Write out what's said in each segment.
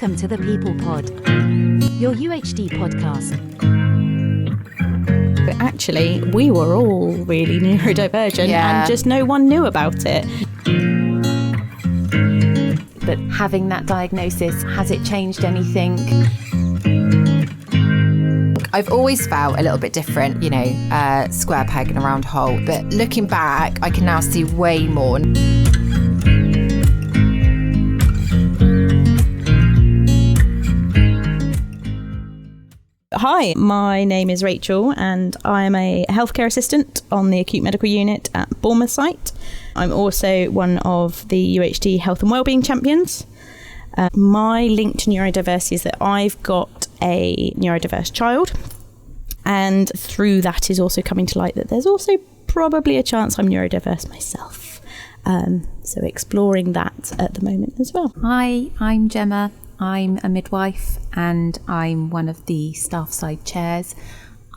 Welcome to the People Pod, your UHD podcast. Actually, we were all really neurodivergent and just no one knew about it. But having that diagnosis, has it changed anything? I've always felt a little bit different, square peg in a round hole. But looking back, I can now see way more. Hi, my name is Rachael and I'm a healthcare assistant on the acute medical unit at Bournemouth site. I'm also one of the UHD Health and Wellbeing Champions. My link to neurodiversity is that I've got a neurodiverse child, and through that is also coming to light that there's also probably a chance I'm neurodiverse myself. So exploring that at the moment as well. Hi, I'm Gemma. I'm a midwife and I'm one of the staff side chairs.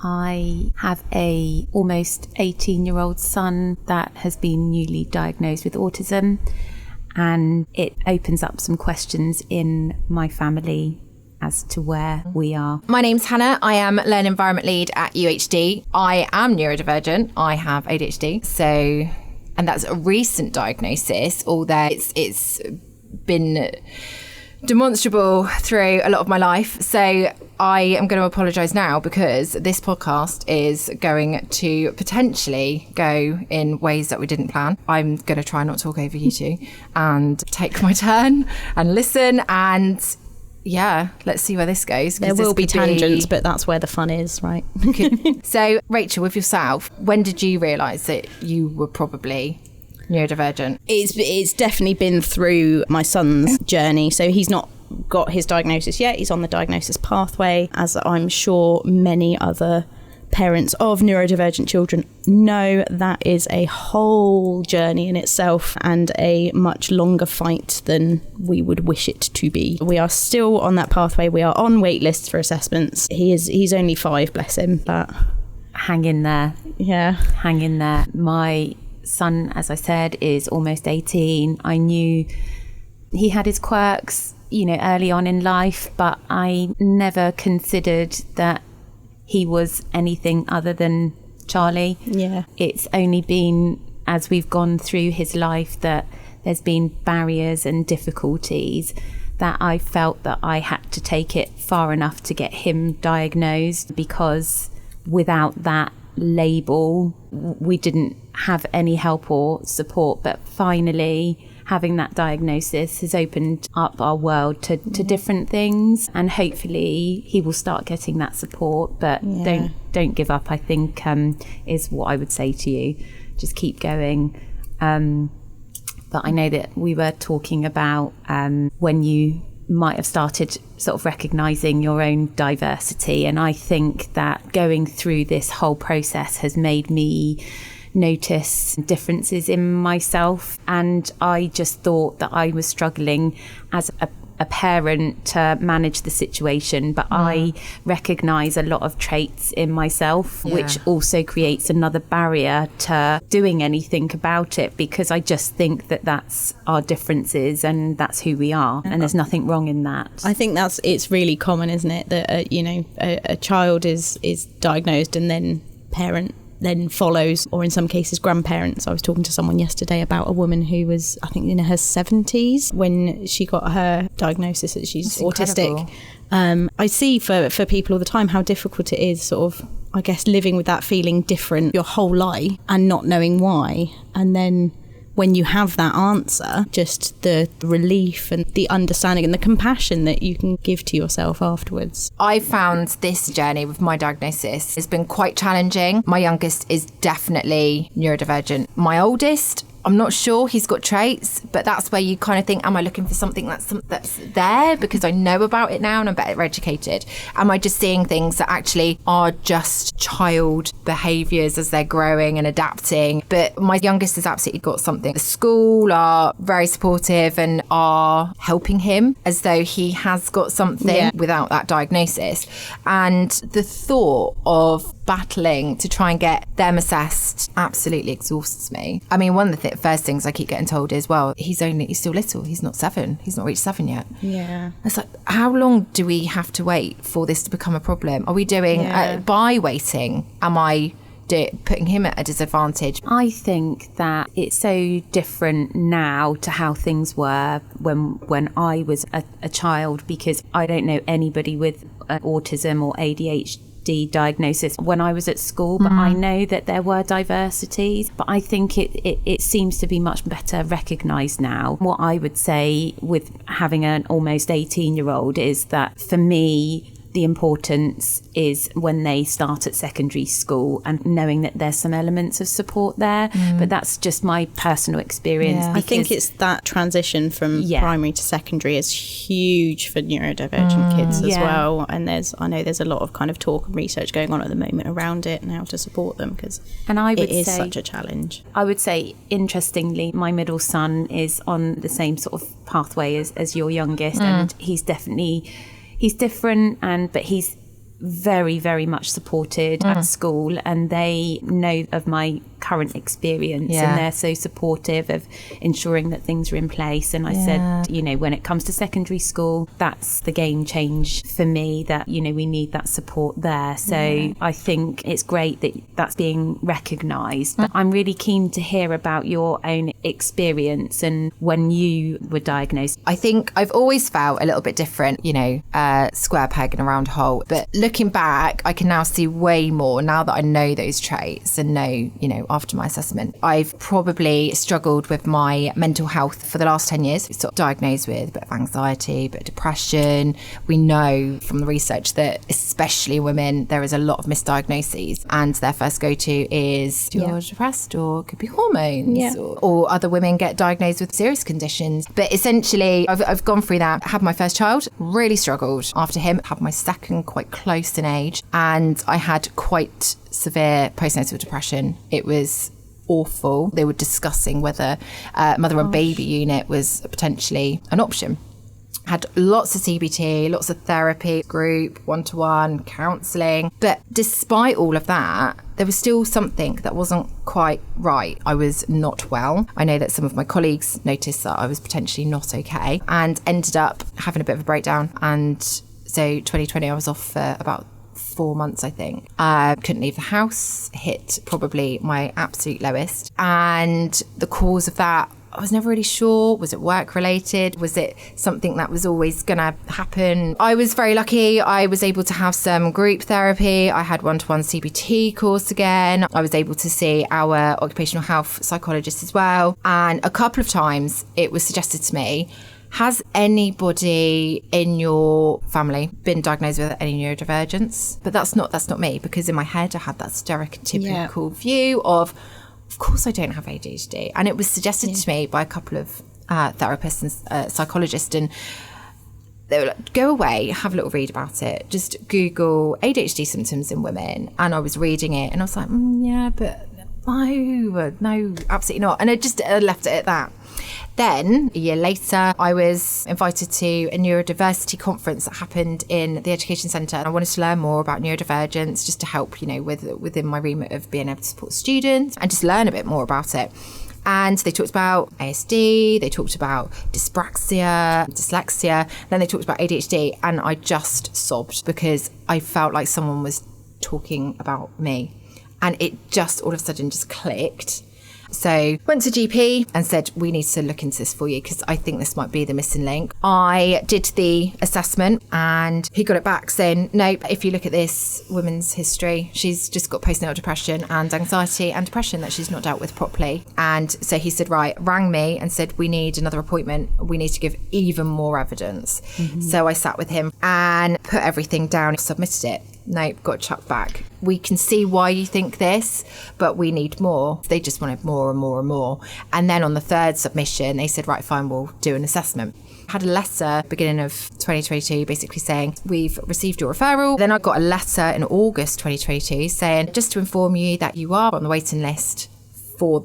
I have a almost 18-year-old son that has been newly diagnosed with autism, and it opens up some questions in my family as to where we are. My name's Hannah. I am Learn Environment Lead at UHD. I am neurodivergent. I have ADHD. And that's a recent diagnosis, although it's been demonstrable through a lot of my life. So I am going to apologise now because this podcast is going to potentially go in ways that we didn't plan. I'm going to try not to talk over you two and take my turn and listen, and let's see where this goes. There will be tangents, but that's where the fun is, right? So Rachel, with yourself, when did you realise that you were probably neurodivergent? It's definitely been through my son's journey. So he's not got his diagnosis yet. He's on the diagnosis pathway, as I'm sure many other parents of neurodivergent children know. That is a whole journey in itself and a much longer fight than we would wish it to be. We are still on that pathway. We are on wait lists for assessments. He's only 5, bless him, but hang in there. Yeah. Hang in there. My son, as I said, is almost 18. I knew he had his quirks, early on in life, but I never considered that he was anything other than Charlie. Yeah. It's only been as we've gone through his life that there's been barriers and difficulties that I felt that I had to take it far enough to get him diagnosed, because without that label we didn't have any help or support. But finally having that diagnosis has opened up our world to different things, and hopefully he will start getting that support. But don't give up, I think, is what I would say to you. Just keep going. But I know that we were talking about when you might have started sort of recognising your own diversity, and I think that going through this whole process has made me notice differences in myself, and I just thought that I was struggling as a parent to manage the situation, but I recognise a lot of traits in myself, which also creates another barrier to doing anything about it, because I just think that that's our differences and that's who we are, and there's nothing wrong in that. I think it's really common, isn't it, that a child is diagnosed and then parent then follows, or in some cases grandparents. I was talking to someone yesterday about a woman who was, I think, in her 70s when she got her diagnosis that she's autistic. I see for people all the time how difficult it is, sort of, I guess, living with that feeling different your whole life and not knowing why. And then when you have that answer, just the relief and the understanding and the compassion that you can give to yourself afterwards. I found this journey with my diagnosis has been quite challenging. My youngest is definitely neurodivergent. My oldest, I'm not sure, he's got traits, but that's where you kind of think, am I looking for something that's there because I know about it now and I'm better educated? Am I just seeing things that actually are just child behaviours as they're growing and adapting? But my youngest has absolutely got something. The school are very supportive and are helping him as though he has got something without that diagnosis. And the thought of battling to try and get them assessed absolutely exhausts me. I mean, one of the first things I keep getting told is, well, he's still little, he's not 7, he's not reached 7 yet. Yeah. It's like, how long do we have to wait for this to become a problem? Are we doing, by waiting, am I putting him at a disadvantage? I think that it's so different now to how things were when I was a child, because I don't know anybody with autism or ADHD diagnosis when I was at school, but I know that there were diversities, but I think it seems to be much better recognised now. What I would say with having an almost 18-year-old is that for me, the importance is when they start at secondary school and knowing that there's some elements of support there. But that's just my personal experience. I think it's that transition from primary to secondary is huge for neurodivergent kids as well. And I know there's a lot of kind of talk and research going on at the moment around it and how to support them, because it is such a challenge. I would say, interestingly, my middle son is on the same sort of pathway as your youngest, and he's different, but he's very, very much supported at school, and they know of my current experience and they're so supportive of ensuring that things are in place. And I said, when it comes to secondary school, that's the game change for me, that, we need that support there. So I think it's great that that's being recognised. But I'm really keen to hear about your own experience and when you were diagnosed. I think I've always felt a little bit different, square peg in a round hole. But looking back, I can now see way more now that I know those traits and know, after my assessment. I've probably struggled with my mental health for the last 10 years. Sort of diagnosed with a bit of anxiety, a bit of depression. We know from the research that especially women, there is a lot of misdiagnoses, and their first go-to is you're depressed, or it could be hormones, or other women get diagnosed with serious conditions. But essentially, I've gone through that. I had my first child, really struggled after him, had my second quite close in age, and I had quite severe postnatal depression. It was awful. They were discussing whether mother and baby unit was potentially an option. Had lots of CBT, lots of therapy, group, one-to-one, counselling. But despite all of that, there was still something that wasn't quite right. I was not well. I know that some of my colleagues noticed that I was potentially not okay, and ended up having a bit of a breakdown. And so 2020, I was off for about 4 months, I think. I couldn't leave the house, hit probably my absolute lowest. And the cause of that, I was never really sure. Was it work related? Was it something that was always going to happen? I was very lucky. I was able to have some group therapy. I had one-to-one CBT course again. I was able to see our occupational health psychologist as well. And a couple of times it was suggested to me, has anybody in your family been diagnosed with any neurodivergence? But that's not me, because in my head I had that stereotypical view of course I don't have ADHD. And it was suggested to me by a couple of therapists and psychologists, and they were like, go away, have a little read about it. Just Google ADHD symptoms in women. And I was reading it and I was like, but no, absolutely not. And I just left it at that. Then, a year later, I was invited to a neurodiversity conference that happened in the education centre, and I wanted to learn more about neurodivergence, just to help, within my remit of being able to support students and just learn a bit more about it. And they talked about ASD, they talked about dyspraxia, dyslexia, then they talked about ADHD, and I just sobbed because I felt like someone was talking about me. And it just all of a sudden just clicked. So went to GP and said, we need to look into this for you because I think this might be the missing link. I did the assessment and he got it back saying, nope, if you look at this woman's history, she's just got postnatal depression and anxiety and depression that she's not dealt with properly. And so he said, rang me and said, we need another appointment. We need to give even more evidence. Mm-hmm. So I sat with him and put everything down, submitted it. Nope, got chucked back. We can see why you think this, but we need more. They just wanted more and more and more. And then on the third submission, they said, right, fine, we'll do an assessment. Had a letter beginning of 2022 basically saying, we've received your referral. Then I got a letter in August 2022 saying, just to inform you that you are on the waiting list for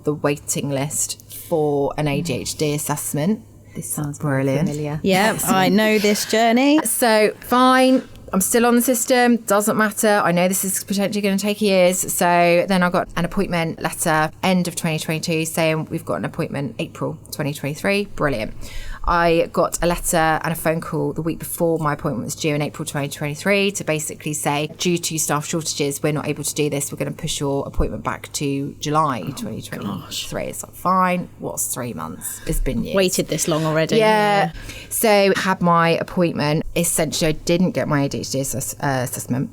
an ADHD assessment. This sounds brilliant. familiar. Yeah, I know this journey. So fine. I'm still on the system, doesn't matter. I know this is potentially going to take years. So then I got an appointment letter end of 2022 saying we've got an appointment April 2023. Brilliant. I got a letter and a phone call the week before my appointment was due in April 2023 to basically say, due to staff shortages, we're not able to do this. We're going to push your appointment back to July 2023. Gosh. It's like, fine, what's 3 months? It's been years. Waited this long already. Yeah. So had my appointment. Essentially, I didn't get my ADHD assessment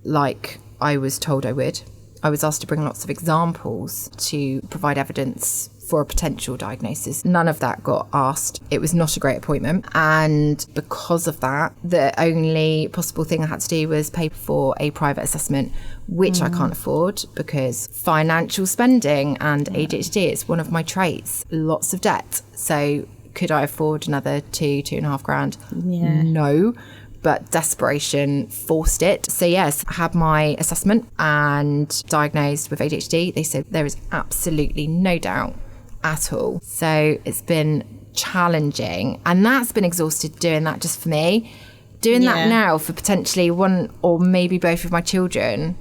like I was told I would. I was asked to bring lots of examples to provide evidence for a potential diagnosis. None of that got asked. It was not a great appointment. And because of that, the only possible thing I had to do was pay for a private assessment, which I can't afford because financial spending and ADHD is one of my traits. Lots of debt. So could I afford another $2,500? Yeah. No. But desperation forced it. So yes, I had my assessment and diagnosed with ADHD. They said there is absolutely no doubt at all. So it's been challenging, and that's been exhausted doing that just for me. Doing that now for potentially one or maybe both of my children.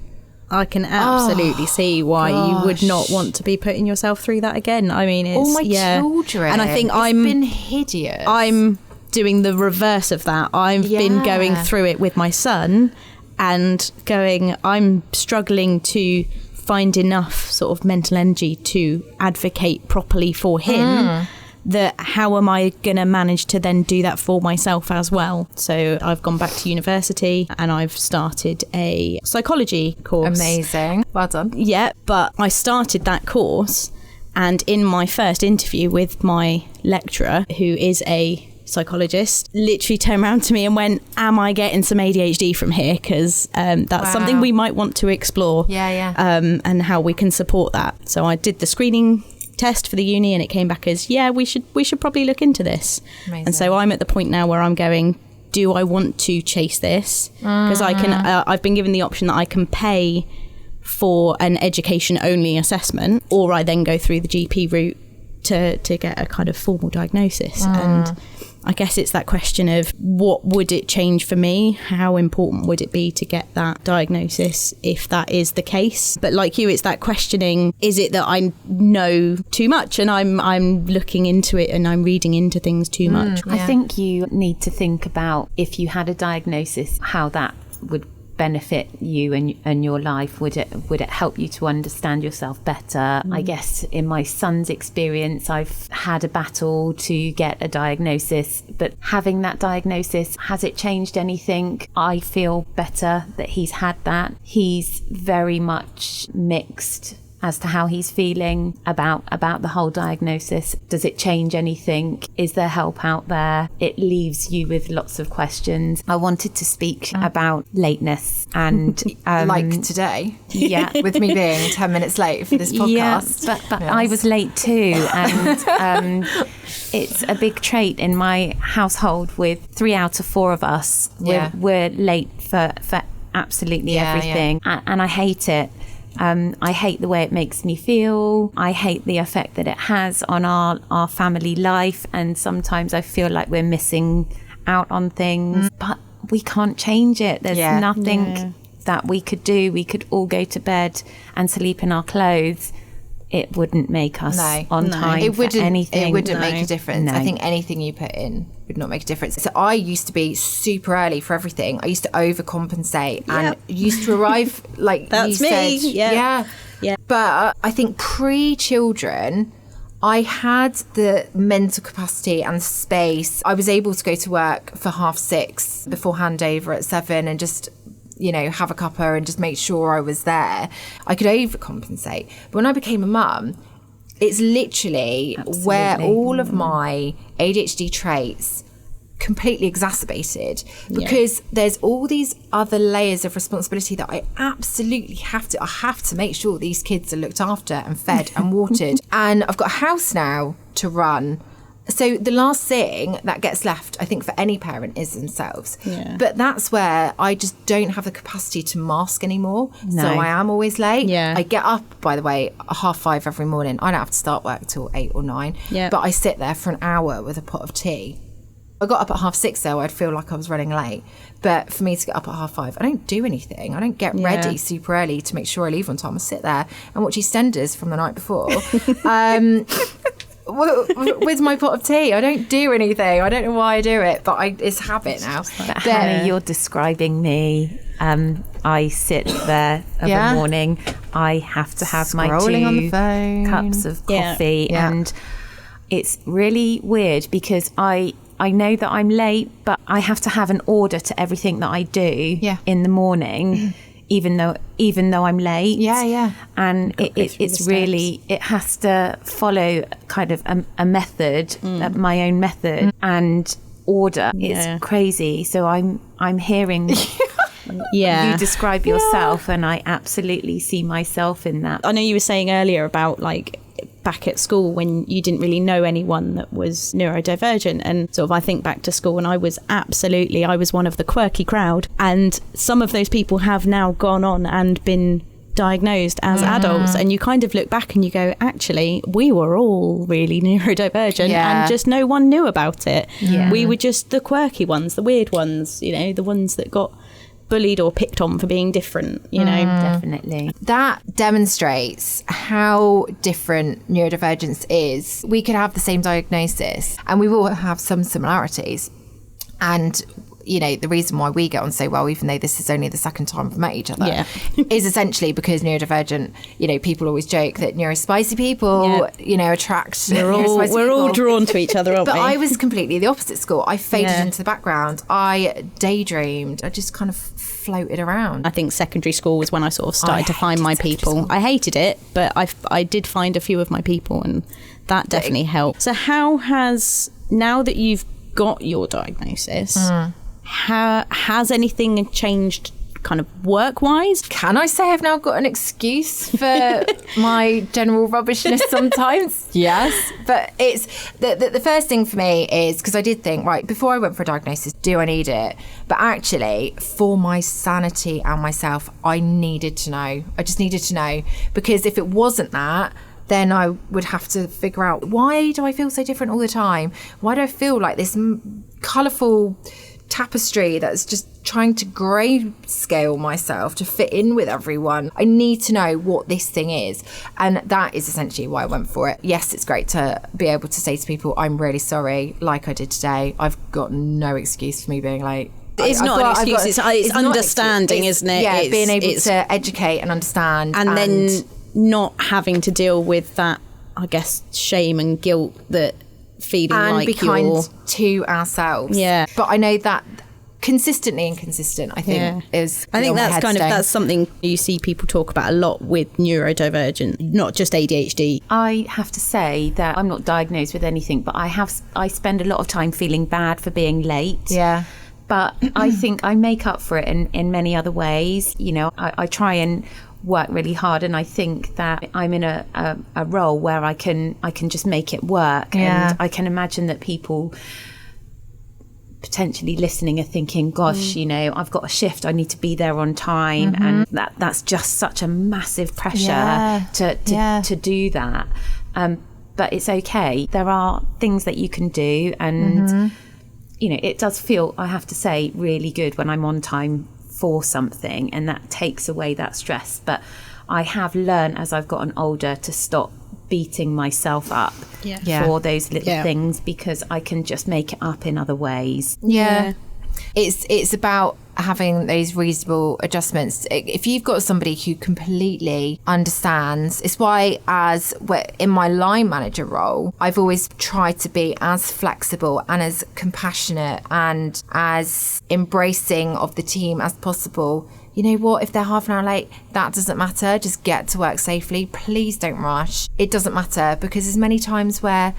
I can absolutely see why you would not want to be putting yourself through that again. I mean, it's all my children. And I think it's been hideous. I'm doing the reverse of that. I've been going through it with my son and I'm struggling to find enough sort of mental energy to advocate properly for him. That how am I going to manage to then do that for myself as well? So I've gone back to university and I've started a psychology course. Amazing. Well done. Yeah, but I started that course, and in my first interview with my lecturer, who is a psychologist, literally turned around to me and went, am I getting some ADHD from here? Because that's something we might want to explore. And how we can support that. So I did the screening test for the uni and it came back as, we should probably look into this. Amazing. And so I'm at the point now where I'm going, do I want to chase this? Because I can I've been given the option that I can pay for an education only assessment, or I then go through the GP route to get a kind of formal diagnosis. And I guess it's that question of what would it change for me? How important would it be to get that diagnosis if that is the case? But like you, it's that questioning, is it that I know too much and I'm looking into it and I'm reading into things too much? I think you need to think about, if you had a diagnosis, how that would benefit you and your life. Would it help you to understand yourself better? I guess in my son's experience, I've had a battle to get a diagnosis, but having that diagnosis, has it changed anything? I feel better that he's had that. He's very much mixed as to how he's feeling about the whole diagnosis. Does it change anything? Is there help out there? It leaves you with lots of questions. I wanted to speak about lateness and like today, with me being 10 minutes late for this podcast. But I was late too, and it's a big trait in my household. With 3 out of 4 of us, we're late for absolutely everything, and I hate it. I hate the way it makes me feel. I hate the effect that it has on our family life. And sometimes I feel like we're missing out on things, but we can't change it. There's nothing that we could do. We could all go to bed and sleep in our clothes. It wouldn't make us on time for anything. It wouldn't make a difference. I think anything you put in would not make a difference. So I used to be super early for everything. I used to overcompensate and used to arrive like that's you me. said. Yeah. But I think pre-children, I had the mental capacity and space. I was able to go to work for 6:30 before handover at 7 and just have a cuppa and just make sure I was there. I could overcompensate. But when I became a mum, it's literally where all of my ADHD traits completely exacerbated, because there's all these other layers of responsibility that I absolutely have to make sure these kids are looked after and fed and watered. And I've got a house now to run. So the last thing that gets left, I think, for any parent is themselves. But that's where I just don't have the capacity to mask anymore. So I am always late. I get up, by the way, 5:30 every morning. I don't have to start work till 8 or 9. But I sit there for an hour with a pot of tea I got up at 6:30, though. I'd feel like I was running late. But for me to get up at 5:30, I don't do anything. I don't get ready super early to make sure I leave on time. I sit there and watch EastEnders from the night before. With my pot of tea. I don't do anything. I don't know why I do it, but it's habit now. But Hannah, you're describing me. I sit there of a morning. I have to have my Scrolling 2 on the phone. cups of coffee, and it's really weird because I know that I'm late, but I have to have an order to everything that I do in the morning. Even though I'm late, and it's really, it has to follow kind of a method, my own method and order. It's crazy. So I'm hearing you describe yourself, and I absolutely see myself in that. I know you were saying earlier about like back at school when you didn't really know anyone that was neurodivergent, and sort of I think back to school and I was one of the quirky crowd, and some of those people have now gone on and been diagnosed as adults, and you kind of look back and you go, actually we were all really neurodivergent and just no one knew about it. We were just the quirky ones, the weird ones, you know, the ones that got bullied or picked on for being different, you know. Definitely. That demonstrates how different neurodivergence is. We could have the same diagnosis and we will have some similarities. And, you know, the reason why we get on so well, even though this is only the second time we've met each other, is essentially because neurodivergent, you know, people always joke that neurospicy people, you know, attract we're all drawn to each other, aren't but we? I was completely the opposite school. I faded into the background. I daydreamed. I just kind of floated around. I think secondary school was when I sort of started to find my people. I hated it, but I did find a few of my people, and that definitely helped. So how has, now that you've got your diagnosis, has anything changed kind of work-wise? Can I say I've now got an excuse for my general rubbishness sometimes? Yes. But it's the first thing for me is, because I did think, right, before I went for a diagnosis, do I need it? But actually, for my sanity and myself, I needed to know. I just needed to know, because if it wasn't that, then I would have to figure out, why do I feel so different all the time? Why do I feel like this colourful tapestry that's just trying to grayscale myself to fit in with everyone? I need to know what this thing is, and that is essentially why I went for it. Yes, it's great to be able to say to people, I'm really sorry, like I did today. I've got no excuse for me being late. It's not an excuse, it's understanding, isn't it? Yeah, being able to educate and understand, and then not having to deal with that, I guess, shame and guilt that feeling and like be kind to ourselves. But I know that consistently inconsistent, I think, is. I think that's that's something you see people talk about a lot with neurodivergent, not just ADHD. I have to say that I'm not diagnosed with anything, but I spend a lot of time feeling bad for being late. But I think I make up for it in many other ways. You know, I try and work really hard, and I think that I'm in a role where I can just make it work. And I can imagine that people potentially listening are thinking, gosh, you know, I've got a shift, I need to be there on time, and that's just such a massive pressure to do that. But it's okay. There are things that you can do, and you know, it does feel, I have to say, really good when I'm on time for something, and that takes away that stress. But I have learned as I've gotten older to stop beating myself up for those little things, because I can just make it up in other ways. It's about having those reasonable adjustments. If you've got somebody who completely understands, it's why in my line manager role, I've always tried to be as flexible and as compassionate and as embracing of the team as possible. You know what, if they're half an hour late, that doesn't matter. Just get to work safely. Please don't rush. It doesn't matter, because there's many times where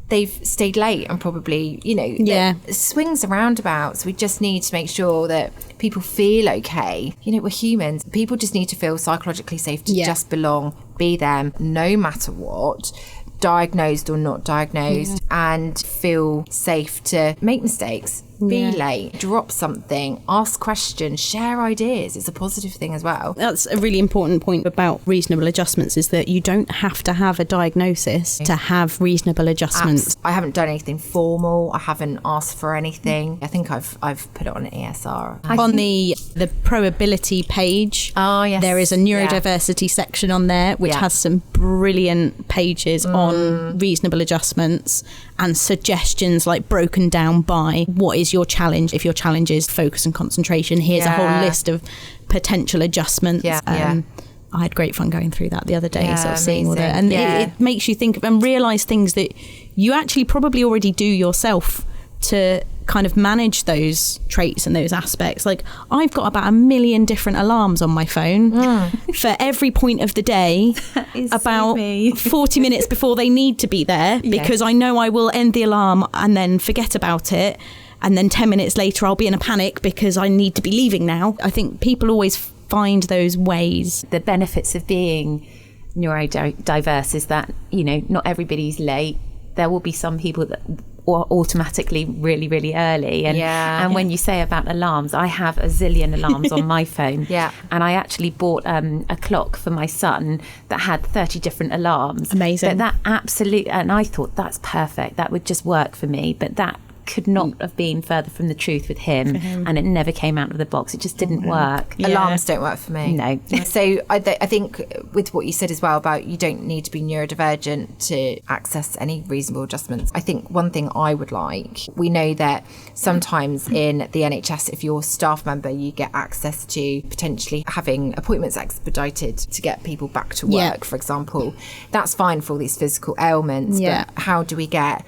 they've stayed late and probably, you know, swings and roundabouts. We just need to make sure that people feel okay. You know, we're humans. People just need to feel psychologically safe to just belong, be them, no matter what, diagnosed or not diagnosed, and feel safe to make mistakes. be late, drop something, ask questions, share ideas. It's a positive thing as well. That's a really important point about reasonable adjustments, is that you don't have to have a diagnosis to have reasonable adjustments. I haven't done anything formal. I haven't asked for anything. I think I've put it on an ESR. On the Proability page, yes. there is a neurodiversity section on there which has some brilliant pages on reasonable adjustments and suggestions, like broken down by what is your challenge. If your challenge is focus and concentration, here's a whole list of potential adjustments. I had great fun going through that the other day, sort of seeing all that, and it makes you think and realise things that you actually probably already do yourself to kind of manage those traits and those aspects. Like, I've got about 1 million different alarms on my phone for every point of the day, about 40 minutes before they need to be there, because I know I will end the alarm and then forget about it, and then 10 minutes later I'll be in a panic because I need to be leaving now. I think people always find those ways. The benefits of being neurodiverse is that, you know, not everybody's late. There will be some people that are automatically really, really early. And when you say about alarms, I have a zillion alarms on my phone. And I actually bought a clock for my son that had 30 different alarms. Amazing. But that absolutely, and I thought that's perfect. That would just work for me. But that could not have been further from the truth with him, and it never came out of the box. It just didn't work. Alarms don't work for me. No. So I think with what you said as well about you don't need to be neurodivergent to access any reasonable adjustments. I think one thing I would like, we know that sometimes in the NHS, if you're a staff member, you get access to potentially having appointments expedited to get people back to work, for example. That's fine for all these physical ailments, but how do we get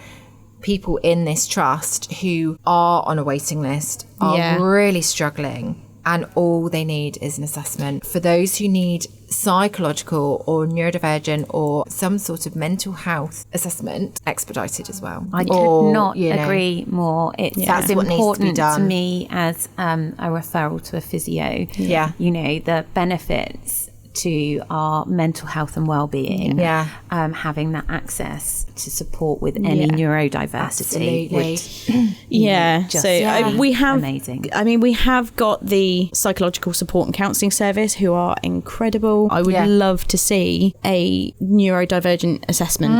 people in this trust who are on a waiting list, are really struggling, and all they need is an assessment? For those who need psychological or neurodivergent or some sort of mental health assessment, expedited as well. I could not agree more. That's what needs to be important done to me as a referral to a physio. You know, the benefits to our mental health and well-being, having that access to support with any neurodiversity would we have amazing. I mean, we have got the psychological support and counselling service, who are incredible. I would love to see a neurodivergent assessment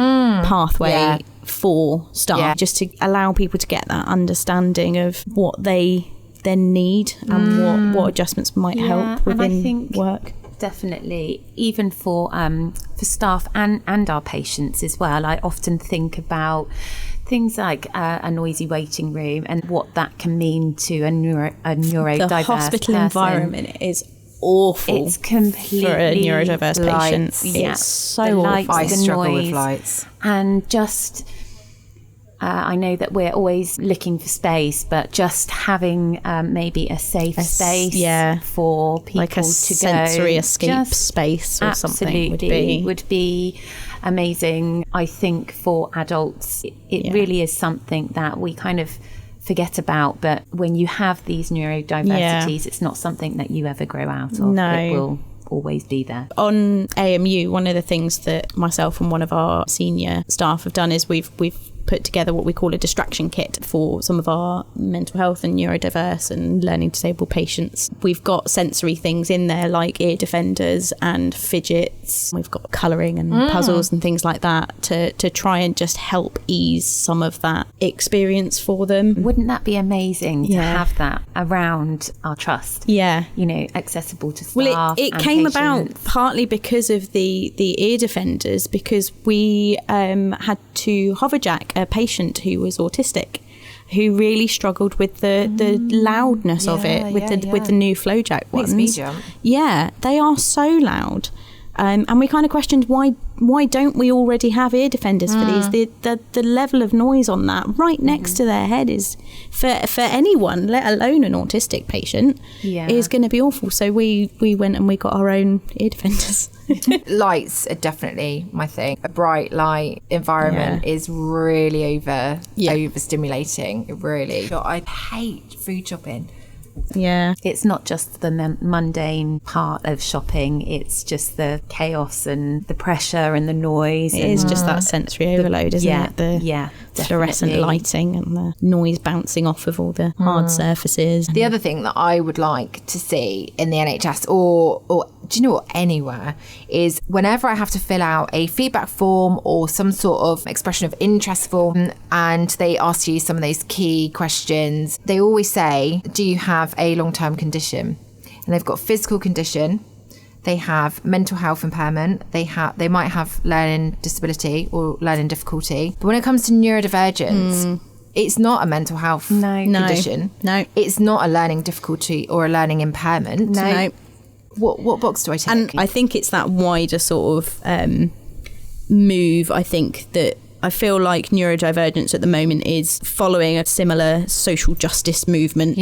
pathway for staff, just to allow people to get that understanding of what they then need and what adjustments might help within work. Definitely, even for staff and our patients as well. I often think about things like a noisy waiting room and what that can mean to a neurodiverse The hospital person. Environment is awful. It's completely for a neurodiverse patient. Lights, It's so lights, awful. I struggle noise, with lights. and just. I know that we're always looking for space, but just having maybe a safe space for people like a to sensory go, escape space or something would be amazing. I think for adults, it really is something that we kind of forget about, but when you have these neurodiversities, it's not something that you ever grow out of. No. It will always be there. On AMU, one of the things that myself and one of our senior staff have done is we've put together what we call a distraction kit for some of our mental health and neurodiverse and learning disabled patients. We've got sensory things in there like ear defenders and fidgets. We've got colouring and puzzles and things like that to try and just help ease some of that experience for them. Wouldn't that be amazing to have that around our trust? Yeah. You know, accessible to staff. Well, it and came patients. about partly because of the ear defenders, because we had to hoverjack a patient who was autistic, who really struggled with the loudness of it with the new FlowJack ones. Makes me jump. Yeah, they are so loud. And we kind of questioned why don't we already have ear defenders for these? The level of noise on that right next to their head is for anyone, let alone an autistic patient, is going to be awful. So we went and we got our own ear defenders. Lights are definitely my thing. A bright light environment is really overstimulating. It really. I hate food shopping. Yeah. It's not just the mundane part of shopping, it's just the chaos and the pressure and the noise. It is just that sensory overload, isn't it? The fluorescent definitely. lighting and the noise bouncing off of all the hard surfaces. The other thing that I would like to see in the NHS or do you know what, anywhere, is whenever I have to fill out a feedback form or some sort of expression of interest form and they ask you some of those key questions, they always say, do you have a long-term condition? And they've got physical condition, they have mental health impairment, they might have learning disability or learning difficulty. But when it comes to neurodivergence, it's not a mental health condition. No. It's not a learning difficulty or a learning impairment. No. What box do I take? And I think it's that wider sort of move, I think, that I feel like neurodivergence at the moment is following a similar social justice movement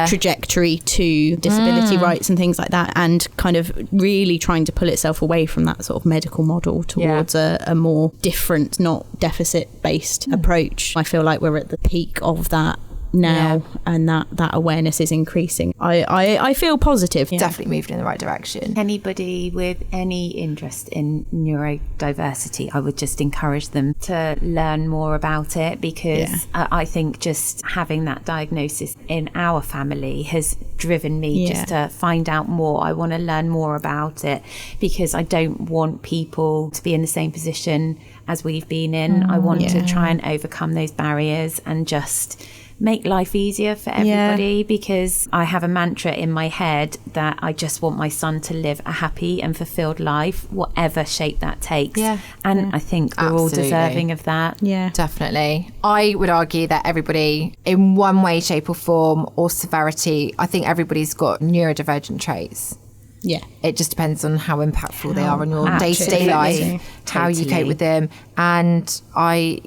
trajectory to disability rights and things like that, and kind of really trying to pull itself away from that sort of medical model towards a more different, not deficit-based approach. I feel like we're at the peak of that now, and that awareness is increasing. I feel positive. Definitely moved in the right direction. Anybody with any interest in neurodiversity, I would just encourage them to learn more about it, because I think just having that diagnosis in our family has driven me just to find out more. I want to learn more about it because I don't want people to be in the same position as we've been in. I want to try and overcome those barriers and just make life easier for everybody, because I have a mantra in my head that I just want my son to live a happy and fulfilled life, whatever shape that takes. And I think we're all deserving of that. Definitely. I would argue that everybody, in one way, shape or form or severity, I think everybody's got neurodivergent traits. It just depends on how impactful they are on your day-to-day life, how you cope with them. And I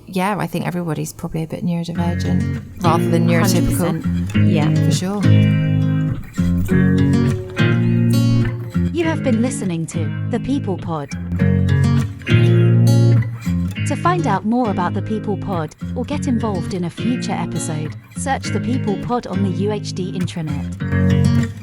think everybody's probably a bit neurodivergent rather than neurotypical. 100%. For sure. You have been listening to The People Pod. To find out more about The People Pod or get involved in a future episode, search The People Pod on the UHD intranet.